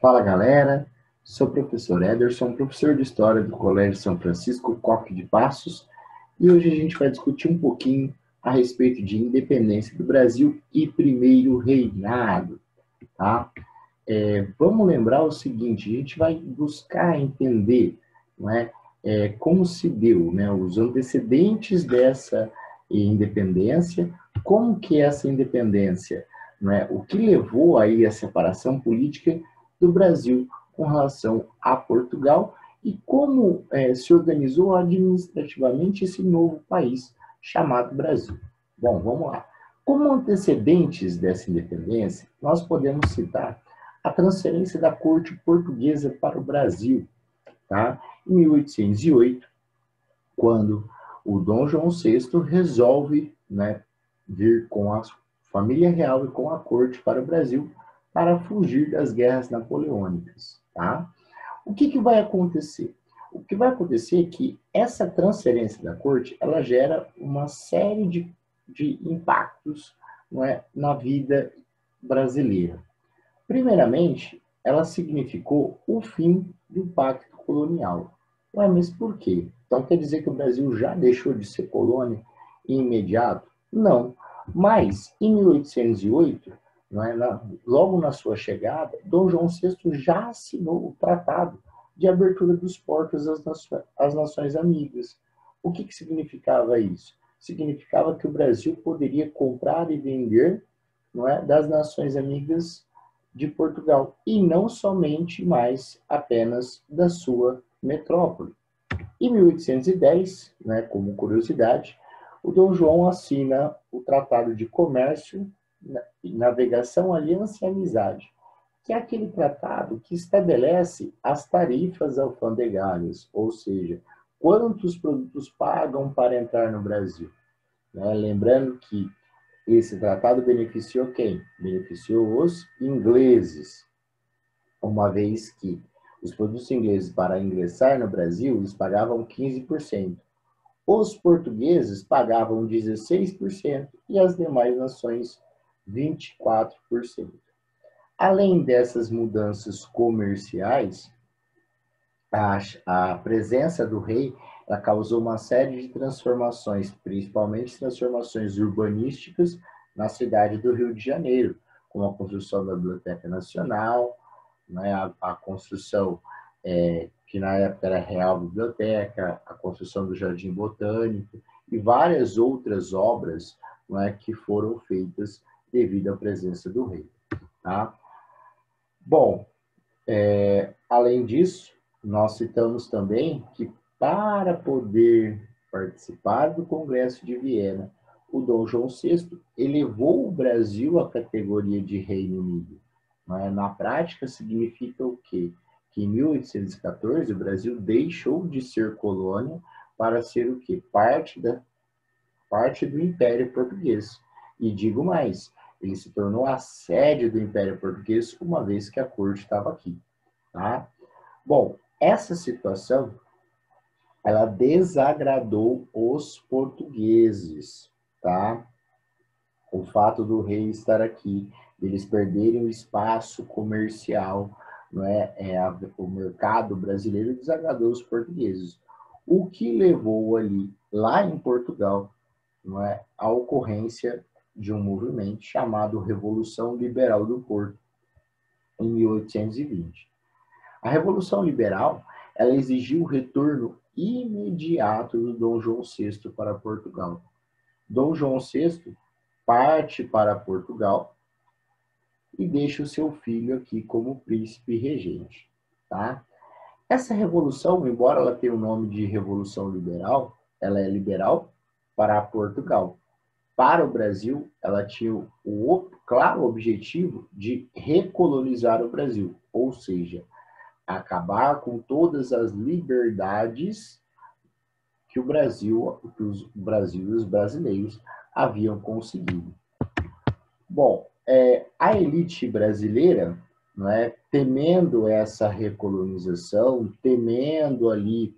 Fala galera, sou o professor Ederson, professor de História do Colégio São Francisco Coque de Passos, e hoje a gente vai discutir um pouquinho a respeito de independência do Brasil e primeiro reinado, tá? Vamos lembrar o seguinte, a gente vai buscar entender, não é, como se deu, né, os antecedentes dessa independência, como que essa independência, não é, o que levou aí a separação política do Brasil com relação a Portugal e como se organizou administrativamente esse novo país chamado Brasil. Bom, vamos lá. Como antecedentes dessa independência, nós podemos citar a transferência da corte portuguesa para o Brasil, tá? Em 1808, quando o Dom João VI resolve, né, vir com a família real e com a corte para o Brasil para fugir das guerras napoleônicas, tá? O que vai acontecer? O que vai acontecer é que essa transferência da corte, ela gera uma série de impactos, não é, na vida brasileira. Primeiramente, ela significou o fim do pacto colonial. Ué, mas por quê? Então quer dizer que o Brasil já deixou de ser colônia imediato? Não. Mas, em 1808, não é, logo na sua chegada, Dom João VI já assinou o tratado de abertura dos portos às nações amigas. O que significava isso? Significava que o Brasil poderia comprar e vender, não é, das nações amigas de Portugal, e não somente mais apenas da sua metrópole. Em 1810, né, como curiosidade, o Dom João assina o Tratado de Comércio, Navegação, Aliança e Amizade, que é aquele tratado que estabelece as tarifas alfandegárias, ou seja, quantos produtos pagam para entrar no Brasil. Né? Lembrando que esse tratado beneficiou quem? Beneficiou os ingleses, uma vez que os produtos ingleses, para ingressar no Brasil, eles pagavam 15%. Os portugueses pagavam 16% e as demais nações 24%. Além dessas mudanças comerciais, a presença do rei ela causou uma série de transformações, principalmente transformações urbanísticas na cidade do Rio de Janeiro, como a construção da Biblioteca Nacional, né, a construção que na época era Real Biblioteca, a construção do Jardim Botânico e várias outras obras, né, que foram feitas devido à presença do rei. Tá? Bom, além disso, nós citamos também que para poder participar do Congresso de Viena, o Dom João VI elevou o Brasil à categoria de Reino Unido. Na prática, significa o quê? Que em 1814 o Brasil deixou de ser colônia para ser o quê? Parte do Império Português. E digo mais, ele se tornou a sede do Império Português uma vez que a corte estava aqui. Tá? Bom, essa situação ela desagradou os portugueses, tá? O fato do rei estar aqui, eles perderem o espaço comercial, não é? O mercado brasileiro desagradou os portugueses. O que levou ali, lá em Portugal, não é, a ocorrência de um movimento chamado Revolução Liberal do Porto, em 1820. A Revolução Liberal ela exigiu o retorno imediato do Dom João VI para Portugal. Dom João VI parte para Portugal e deixa o seu filho aqui como príncipe regente. Tá? Essa revolução, embora ela tenha o nome de Revolução Liberal, ela é liberal para Portugal. Para o Brasil, ela tinha o claro objetivo de recolonizar o Brasil, ou seja, acabar com todas as liberdades que o Brasil e os brasileiros haviam conseguido. Bom, a elite brasileira, não é, temendo essa recolonização, temendo ali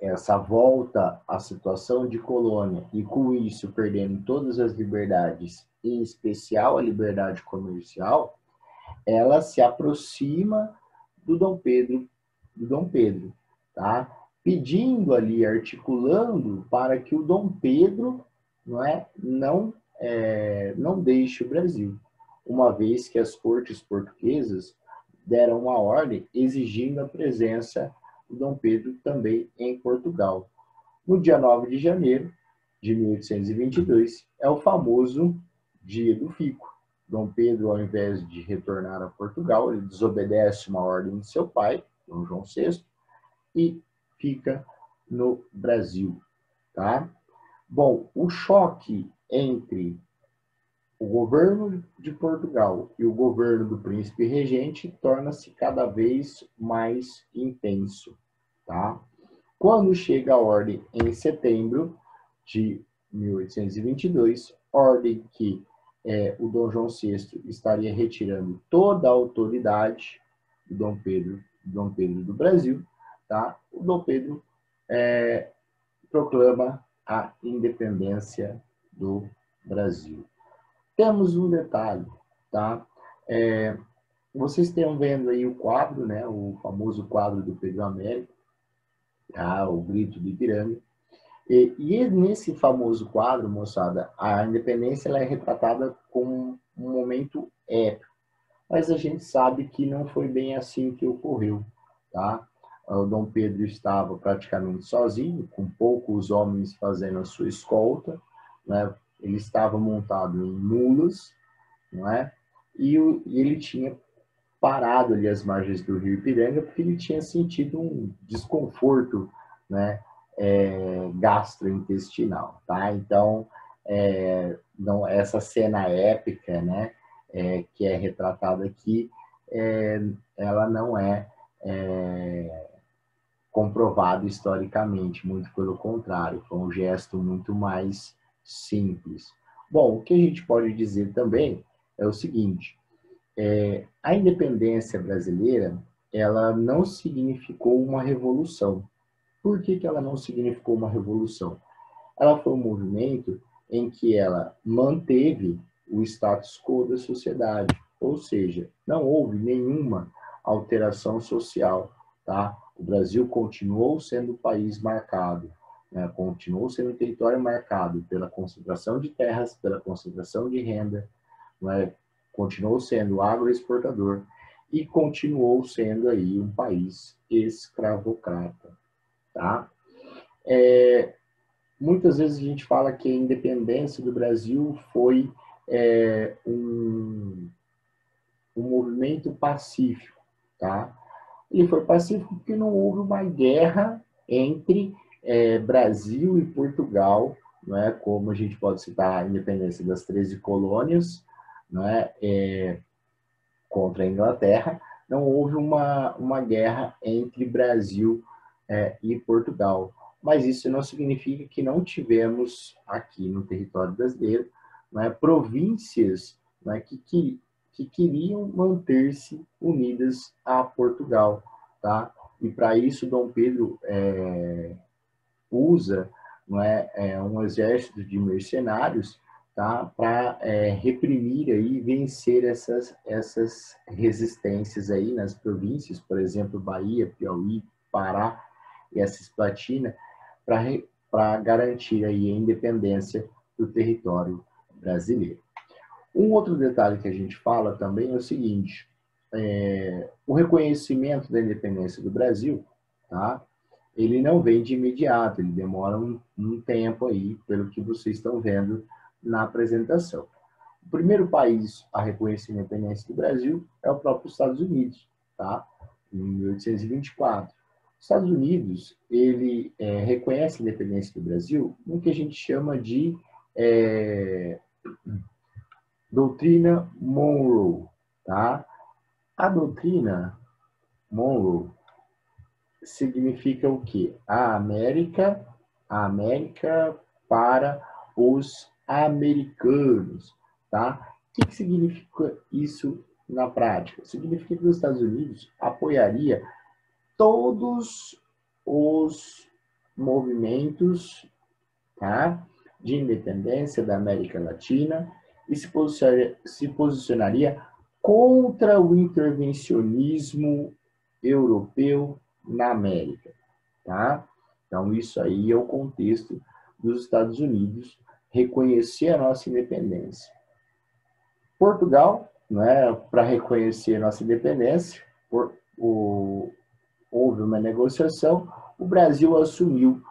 essa volta à situação de colônia e com isso perdendo todas as liberdades, em especial a liberdade comercial, ela se aproxima do Dom Pedro, tá? Pedindo ali, articulando para que o Dom Pedro, não deixe o Brasil, uma vez que as cortes portuguesas deram uma ordem exigindo a presença do Dom Pedro também em Portugal. No dia 9 de janeiro de 1822, é o famoso Dia do Fico. Dom Pedro, ao invés de retornar a Portugal, ele desobedece uma ordem de seu pai, Dom João VI, e fica no Brasil, tá? Bom, o choque entre o governo de Portugal e o governo do príncipe regente torna-se cada vez mais intenso, tá? Quando chega a ordem em setembro de 1822, ordem que o Dom João VI estaria retirando toda a autoridade do Dom Pedro do Brasil, tá? O Dom Pedro proclama a independência do Brasil. Temos um detalhe, tá? Vocês estão vendo aí o quadro, né? O famoso quadro do Pedro Américo, tá? O Grito do Ipiranga. E nesse famoso quadro, moçada, a independência ela é retratada como um momento épico. Mas a gente sabe que não foi bem assim que ocorreu, tá? O Dom Pedro estava praticamente sozinho, com poucos homens fazendo a sua escolta, né? Ele estava montado em mulas, não é? E ele tinha parado ali às margens do rio Ipiranga porque ele tinha sentido um desconforto, né? Gastrointestinal, tá? Então, não, essa cena épica, né? Que é retratada aqui, ela não comprovada historicamente, muito pelo contrário, foi um gesto muito mais simples. Bom, o que a gente pode dizer também é o seguinte: a independência brasileira, ela não significou uma revolução. Por que ela não significou uma revolução? Ela foi um movimento em que ela manteve o status quo da sociedade, ou seja, não houve nenhuma alteração social, tá? O Brasil continuou sendo um país marcado, né? Continuou sendo um território marcado pela concentração de terras, pela concentração de renda, né? Continuou sendo agroexportador e continuou sendo aí um país escravocrata, tá? Muitas vezes a gente fala que a independência do Brasil foi um movimento pacífico, tá? Ele foi pacífico porque não houve uma guerra entre Brasil e Portugal, não é? Como a gente pode citar a independência das 13 colônias, não é? Contra a Inglaterra, não houve uma guerra entre Brasil e Portugal. Mas isso não significa que não tivemos aqui no território brasileiro, né, províncias, né, que queriam manter-se unidas a Portugal, tá? E para isso Dom Pedro usa, não um exército de mercenários, tá? Para reprimir aí, vencer essas resistências aí nas províncias, por exemplo, Bahia, Piauí, Pará e a Cisplatina, para garantir aí a independência do território brasileiro. Um outro detalhe que a gente fala também é o seguinte: o reconhecimento da independência do Brasil, tá? Ele não vem de imediato, ele demora um tempo aí, pelo que vocês estão vendo na apresentação. O primeiro país a reconhecer a independência do Brasil é o próprio Estados Unidos, tá? Em 1824. Os Estados Unidos, ele reconhece a independência do Brasil no que a gente chama de doutrina Monroe, tá? A doutrina Monroe significa o quê? A América para os americanos, tá? O que significa isso na prática? Significa que os Estados Unidos apoiaria todos os movimentos, tá, de independência da América Latina e se posicionaria contra o intervencionismo europeu na América, tá? Então, isso aí é o contexto dos Estados Unidos reconhecer a nossa independência. Portugal, né, para reconhecer a nossa independência, houve uma negociação, o Brasil assumiu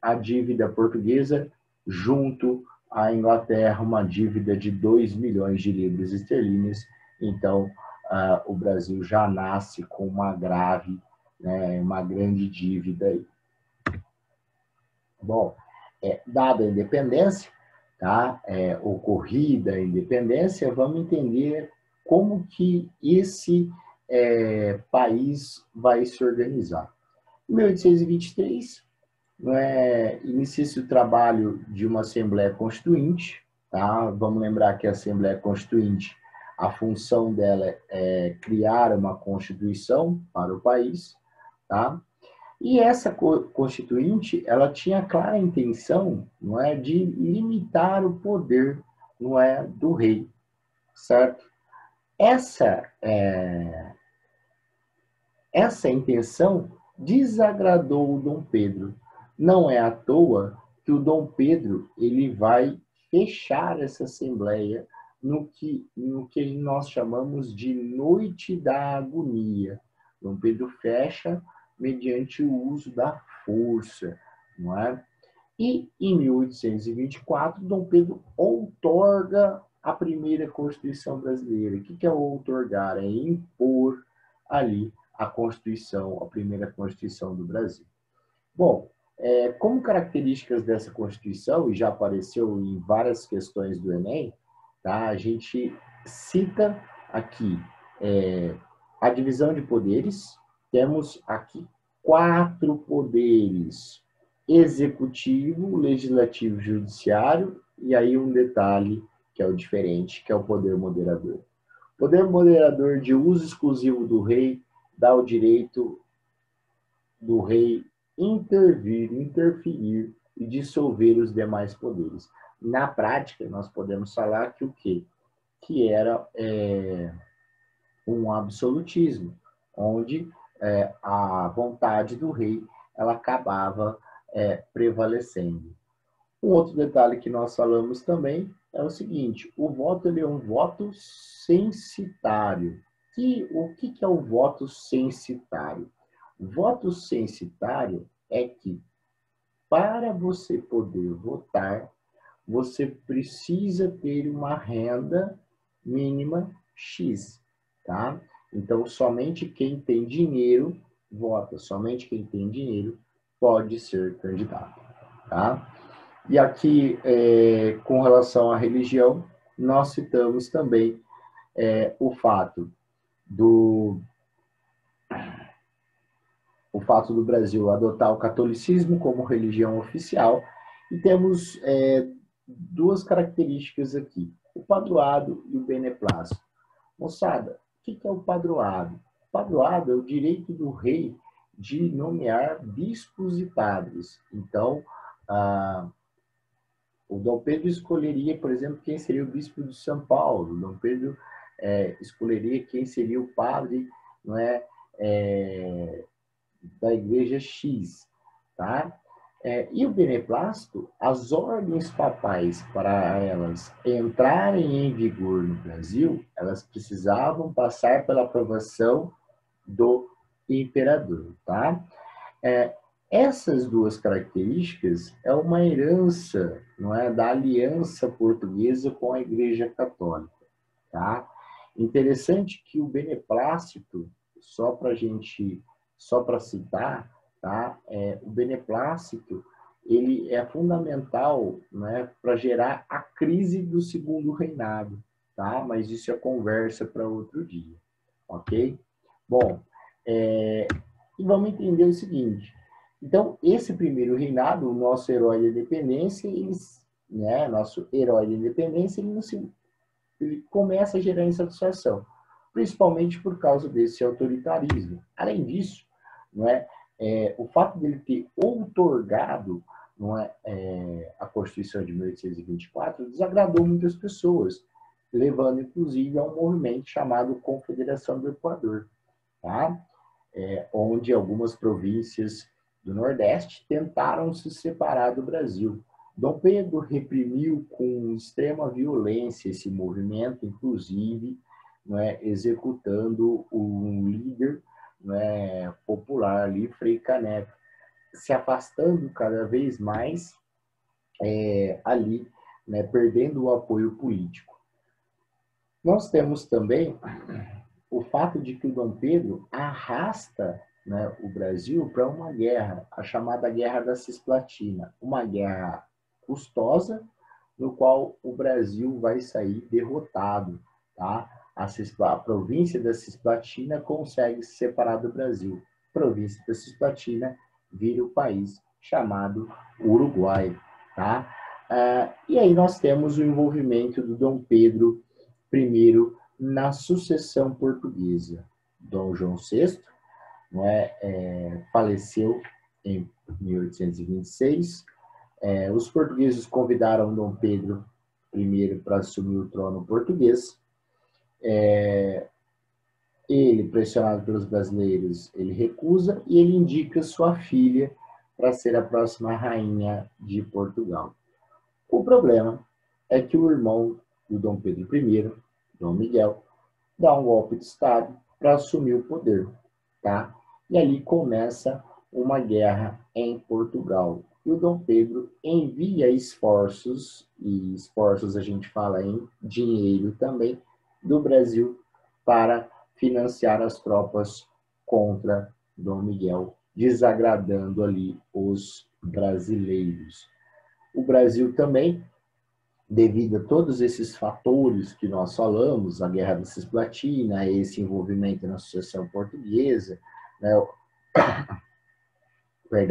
a dívida portuguesa junto à Inglaterra, uma dívida de 2 milhões de libras esterlinas. Então, o Brasil já nasce com uma grave, né, uma grande dívida aí. Bom, dada a independência, tá, ocorrida a independência, vamos entender como que esse país vai se organizar. Em 1823, inicia-se o trabalho de uma Assembleia Constituinte, tá? Vamos lembrar que a Assembleia Constituinte, a função dela é criar uma Constituição para o país, tá? E essa Constituinte, ela tinha a clara intenção, não é, de limitar o poder, não é, do rei, certo? Essa intenção desagradou o Dom Pedro. Não é à toa que o Dom Pedro ele vai fechar essa Assembleia no que nós chamamos de Noite da Agonia. Dom Pedro fecha mediante o uso da força, não é? E, em 1824, Dom Pedro outorga a primeira Constituição brasileira. O que é outorgar? É impor ali a Constituição, a primeira Constituição do Brasil. Bom, como características dessa Constituição, e já apareceu em várias questões do Enem, tá? A gente cita aqui a divisão de poderes. Temos aqui 4 poderes: executivo, legislativo, judiciário, e aí um detalhe que é o diferente, que é o poder moderador. O poder moderador de uso exclusivo do rei dá o direito do rei interferir e dissolver os demais poderes. Na prática, nós podemos falar que o quê? Que era um absolutismo, onde a vontade do rei ela acabava prevalecendo. Um outro detalhe que nós falamos também é o seguinte: o voto ele é um voto censitário. O que é o voto censitário? O voto censitário é que, para você poder votar, você precisa ter uma renda mínima X, tá? Então, somente quem tem dinheiro vota, somente quem tem dinheiro pode ser candidato, tá? E aqui, com relação à religião, nós citamos também o fato do Brasil adotar o catolicismo como religião oficial, e temos 2 características aqui: o padroado e o beneplácito. Moçada, o que é o padroado? O padroado é o direito do rei de nomear bispos e padres. Então, o Dom Pedro escolheria, por exemplo, quem seria o bispo de São Paulo. O Dom Pedro escolheria quem seria o padre, não é, da igreja X, tá? E o beneplácito, as ordens papais, para elas entrarem em vigor no Brasil, elas precisavam passar pela aprovação do imperador, tá? Essas 2 características é uma herança, não é, da aliança portuguesa com a Igreja Católica, tá? Interessante que o beneplácito, só para citar, tá? O beneplácito ele é fundamental, né, para gerar a crise do segundo reinado, tá? Mas isso é conversa para outro dia, ok? Bom, e vamos entender o seguinte. Então, esse primeiro reinado, o nosso herói da independência, ele começa a gerar insatisfação, principalmente por causa desse autoritarismo. Além disso, o fato dele ter outorgado a Constituição de 1824 desagradou muitas pessoas, levando inclusive a um movimento chamado Confederação do Equador, tá? Onde algumas províncias do Nordeste tentaram se separar do Brasil. Dom Pedro reprimiu com extrema violência esse movimento, inclusive, executando um líder, popular ali, Frei Caneca, se afastando cada vez mais ali, perdendo o apoio político. Nós temos também o fato de que o Dom Pedro arrasta o Brasil para uma guerra, a chamada Guerra da Cisplatina, uma guerra custosa, no qual o Brasil vai sair derrotado. Tá? A província da Cisplatina consegue se separar do Brasil. A província da Cisplatina vira o país chamado Uruguai. Tá? E aí nós temos o envolvimento do Dom Pedro I na sucessão portuguesa. Dom João VI faleceu em 1826. Os portugueses convidaram Dom Pedro I para assumir o trono português. Ele, pressionado pelos brasileiros, ele recusa e ele indica sua filha para ser a próxima rainha de Portugal. O problema é que o irmão do Dom Pedro I, Dom Miguel, dá um golpe de Estado para assumir o poder, tá? E ali começa uma guerra em Portugal. E o Dom Pedro envia esforços, e esforços a gente fala em dinheiro também, do Brasil para financiar as tropas contra Dom Miguel, desagradando ali os brasileiros. O Brasil também, devido a todos esses fatores que nós falamos, a Guerra da Cisplatina, esse envolvimento na sucessão portuguesa,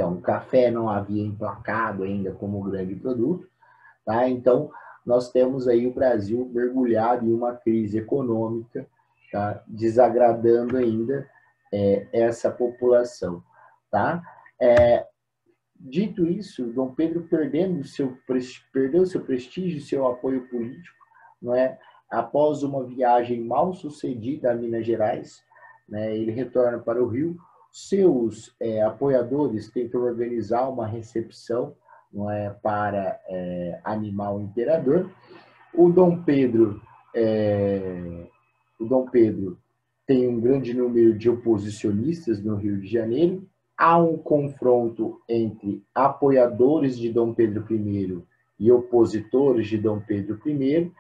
o café não havia emplacado ainda como grande produto, tá? Então, nós temos aí o Brasil mergulhado em uma crise econômica, tá? Desagradando ainda essa população, tá? Dito isso, Dom Pedro perdeu seu prestígio, seu apoio político, após uma viagem mal sucedida a Minas Gerais, ele retorna para o Rio. Seus apoiadores tentam organizar uma recepção para animar o imperador. O Dom Pedro tem um grande número de oposicionistas no Rio de Janeiro. Há um confronto entre apoiadores de Dom Pedro I e opositores de Dom Pedro I.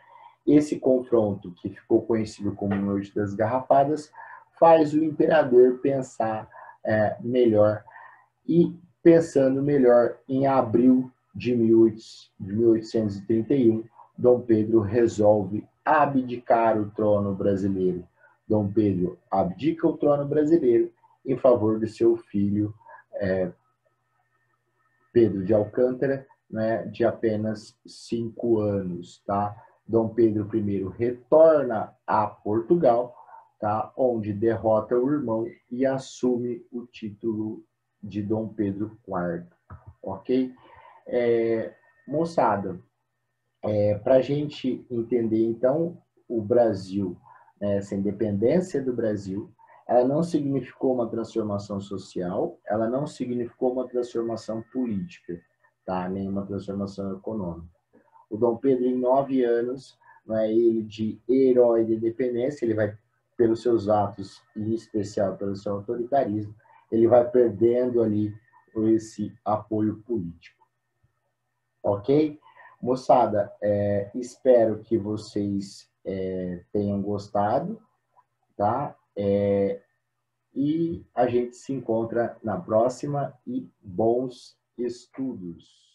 Esse confronto, que ficou conhecido como Noite das Garrafadas, faz o imperador pensar melhor. E, pensando melhor, em abril de 1831, Dom Pedro resolve abdicar o trono brasileiro. Dom Pedro abdica o trono brasileiro em favor de seu filho Pedro de Alcântara, de apenas 5 anos. Tá? Dom Pedro I retorna a Portugal, tá? Onde derrota o irmão e assume o título de Dom Pedro IV. Ok? Moçada, para a gente entender, então, o Brasil, essa independência do Brasil, ela não significou uma transformação social, ela não significou uma transformação política, tá? Nem uma transformação econômica. O Dom Pedro, em 9 anos, ele de herói de independência, ele vai, pelos seus atos, em especial pelo seu autoritarismo, ele vai perdendo ali esse apoio político. Ok? Moçada, espero que vocês tenham gostado, tá? E a gente se encontra na próxima e bons estudos.